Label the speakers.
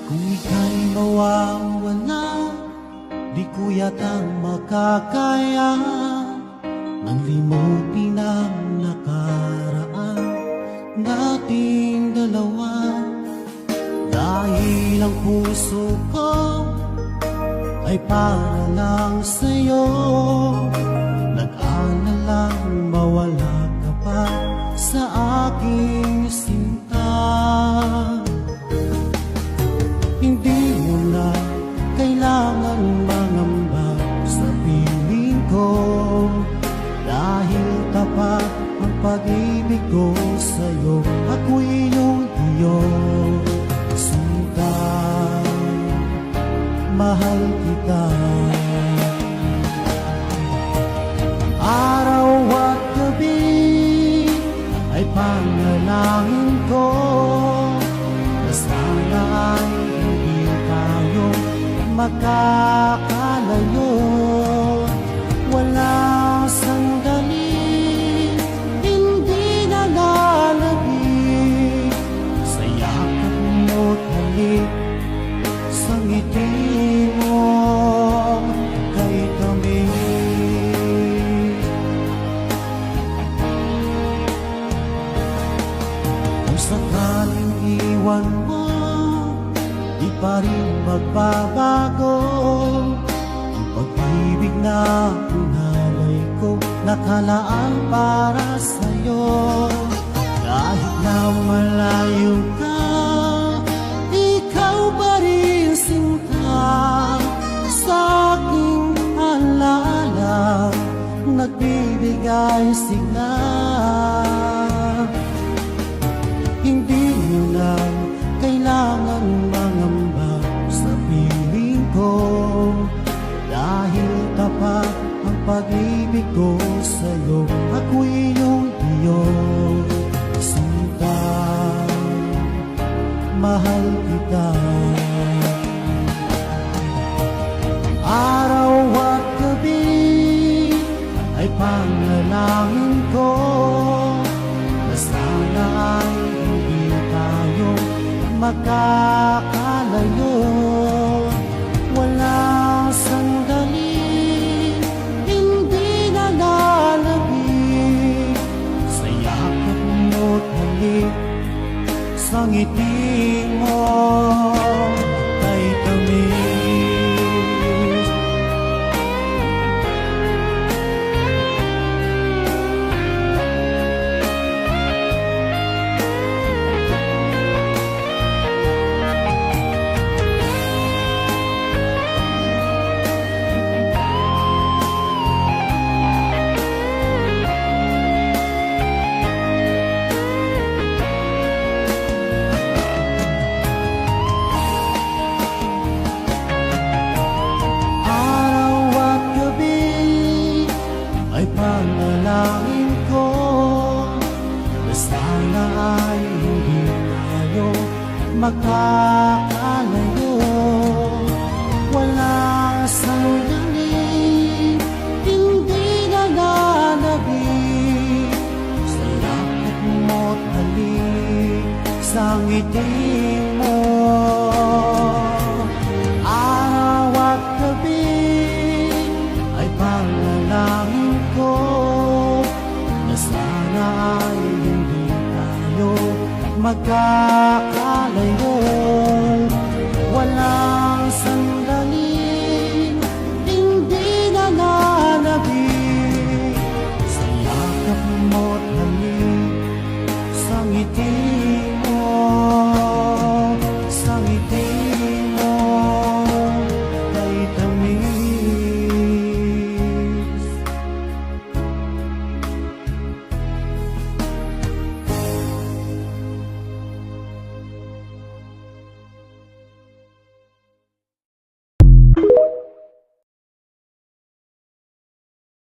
Speaker 1: Kung ika'y mawawala, di ko yata makakaya nang limutin ang nakaraan nating dalawa. Dahil ang puso ko ay para lang sa'yo, nag-aalalang mawala ka pa sa aking sinta. Hindi mo na kailangan mangamba sa piling ko, dahil tapat ang pag-ibig ko sa'yo. Ako'y iyong sinta, mahal kita. Araw at gabi ay panalangin ko na sana ay hindi tayo makakalayo. Wala sandali, hindi nalalagay sa yakap mo't halik, sa ngiti mo kay kami. Kung sakaling iwan mo, di pa rin magbabago ang pag-ibig na pinalay ko, nakalaan para sa'yo. Kahit na malayo ka, ikaw pa rin sinta, sa aking alaala nagbibigay sigla. Hindi mo na kailangan mangamba sa piling ko, dahil tapat ang pag-ibig ko sa'yo. Ako'y iyong sinta, mahal kita. Araw at gabi ay panalangin ko na sana ay hindi tayo makakalayo. Wala sandali, hindi nalalagay sa yakap mo't halik, sa ngiti mo kay kami. Panalangin ko na sana ay hindi tayo makakalayo. Wala sandali, hindi nalalagay sa yakap mo't halik, sa ngiti mo. Araw at gabi ay panalangin ko na sana ay hindi tayo magkakalayo. Wala